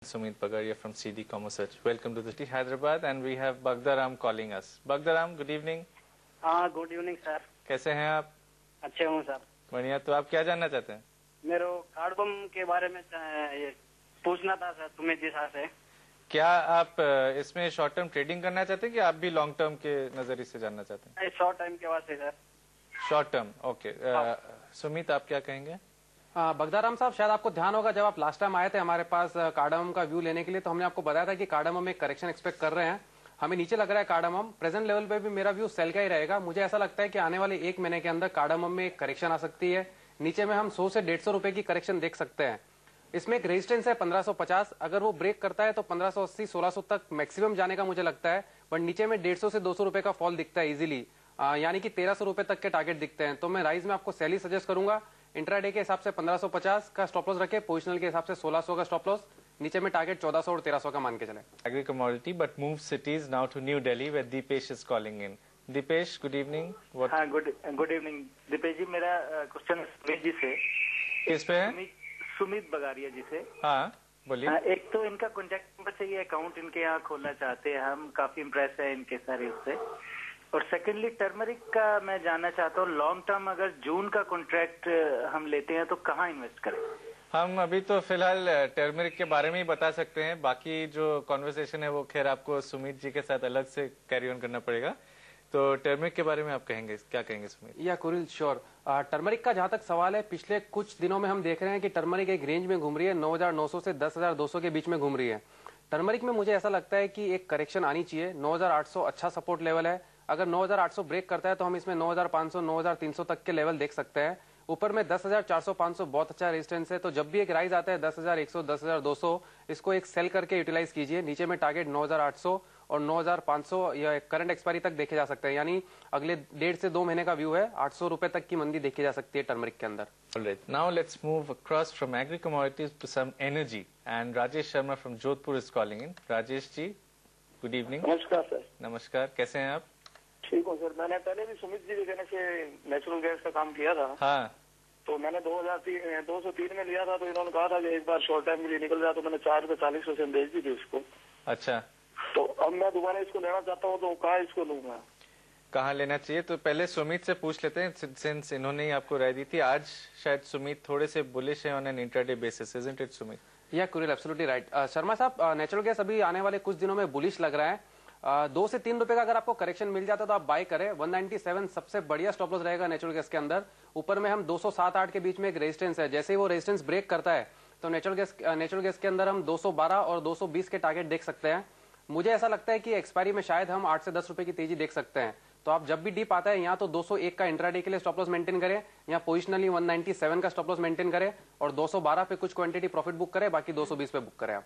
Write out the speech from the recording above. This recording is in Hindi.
Sumit Bagaria from CD Commerce. Welcome to the city Hyderabad, and we have Bagdaram calling us. Bagdaram, good evening. हाँ, गुड इवनिंग सर। कैसे हैं आप? अच्छे हूँ सर। बढ़िया। तो आप क्या जानना चाहते हैं? मेरे कार्ड बम के बारे में ये पूछना था सर सुमित जी साहब से। क्या आप इसमें शॉर्ट टर्म ट्रेडिंग करना चाहते हैं कि आप भी लॉन्ग टर्म के नजरिए से जानना चाहते हैं? शॉर्ट टाइम के वास्ते sir. Short term, okay. Sumit, आप क्या कहेंगे? बगदाराम साहब, शायद आपको ध्यान होगा जब आप लास्ट टाइम आए थे हमारे पास कार्डामम का व्यू लेने के लिए, तो हमने आपको बताया था कि कार्डामम में करेक्शन एक्सपेक्ट कर रहे हैं। हमें नीचे लग रहा है कार्डामम प्रेजेंट लेवल पे भी मेरा व्यू सेल का ही रहेगा। मुझे ऐसा लगता है कि आने वाले एक महीने के अंदर कार्डामम में एक करेक्शन आ सकती है। नीचे में हम 100 से 150 रुपए की करेक्शन देख सकते हैं। इसमें एक रेजिस्टेंस है 1550, अगर वो ब्रेक करता है तो 1580 1600 तक मैक्सिमम जाने का मुझे लगता है। बट नीचे में 150 से 200 रुपए का फॉल दिखता है इजीली, यानी कि 1300 रुपए तक के टारगेट दिखते हैं। तो मैं राइज में आपको सेल ही सजेस्ट करूंगा। इंट्राडे के हिसाब से 1550 का स्टॉप लॉस रखे, पोजिशनल के हिसाब से 1600 का स्टॉप लॉस, नीचे में टारगेट 1400 और 1300 का मान के चले। Agri commodity, but move cities now to New Delhi where Deepesh is calling in. Deepesh, good evening. What? हाँ, गुड इवनिंग दीपेश जी। मेरा क्वेश्चन सुमित जी से। किस पे है? सुमित बगारिया जी से। हाँ, बोलिए। एक तो इनका कॉन्टेक्ट नंबर से ये अकाउंट इनके यहाँ खोलना चाहते हैं, हम काफी इम्प्रेस है इनके सारे उससे। और सेकेंडली टर्मरिक का मैं जानना चाहता हूँ, लॉन्ग टर्म अगर जून का कॉन्ट्रैक्ट हम लेते हैं तो कहाँ इन्वेस्ट करें? हम अभी तो फिलहाल टर्मरिक के बारे में ही बता सकते हैं। बाकी जो कॉन्वर्सेशन है वो खैर आपको सुमित जी के साथ अलग से कैरी ऑन करना पड़ेगा। तो टर्मरिक के बारे में आप कहेंगे, क्या कहेंगे सुमित? या कुरिल, श्योर। टर्मरिक का जहां तक सवाल है, पिछले कुछ दिनों में हम देख रहे हैं कि टर्मरिक एक रेंज में घूम रही है, 9900 से 10200 के बीच में घूम रही है। टर्मरिक में मुझे ऐसा लगता है कि एक करेक्शन आनी चाहिए। 9800 अच्छा सपोर्ट लेवल है। अगर 9800 ब्रेक करता है तो हम इसमें 9500 9300 तक के लेवल देख सकते हैं। ऊपर में 10400 500 बहुत अच्छा रेजिस्टेंस है। तो जब भी एक राइज आता है 10100 10200, इसको एक सेल करके यूटिलाइज कीजिए। नीचे में टारगेट 9800 और 9500 या करंट एक्सपायरी तक देखे जा सकते हैं, यानी अगले 1.5 से 2 महीने का व्यू है। 800 रुपए तक की मंदी देखी जा सकती है टर्मरिक के अंदर। Alright, now let's move across from agri commodities to some energy, and Rajesh Sharma from Jodhpur is calling in. Rajesh ji, good evening. नमस्कार सर। नमस्कार, कैसे हैं आप? ठीक हूँ सर। मैंने पहले भी सुमित जी के कहने से नेचुरल गैस का काम किया था। हाँ, तो मैंने 203 में लिया था, तो इन्होंने कहा था कि एक बार शॉर्ट टाइम के लिए निकल जाए, तो मैंने 4.40 बेच दी थी उसको। अच्छा। तो अब मैं दोबारा इसको लेना चाहता हूँ, तो कहाँ इसको लूंगा? कहाँ लेना चाहिए? तो पहले सुमित से पूछ लेते हैं, सिंस इन्होंने ही आपको राय दी थी। आज शायद सुमित थोड़े से बुलिश है on an intraday basis, isn't it Sumit? या कुरिल, एब्सोल्युटली राइट। शर्मा साहब, नेचुरल गैस अभी आने वाले कुछ दिनों में बुलिश लग रहा है। 2 से 3 रुपए का अगर आपको करेक्शन मिल जाता है तो आप बाय करें। 197 सबसे बढ़िया स्टॉप लॉस रहेगा नेचुरल गैस के अंदर। ऊपर में हम 207-8 के बीच में एक रेजिस्टेंस है। जैसे ही वो रेजिस्टेंस ब्रेक करता है तो नेचुरल गैस के अंदर हम 212 और 220 के टारगेट देख सकते हैं। मुझे ऐसा लगता है कि एक्सपायरी में शायद हम 8 से 10 रुपए की तेजी देख सकते हैं। तो आप जब भी डीप आता है यहाँ तो 201 का इंट्राडे के लिए स्टॉप लॉस मेंटेन करें, यहाँ पोजिशनली 197 का स्टॉप लॉस मेंटेन करें और 212 पे कुछ क्वांटिटी प्रॉफिट बुक करें, बाकी 220 पे बुक करें आप।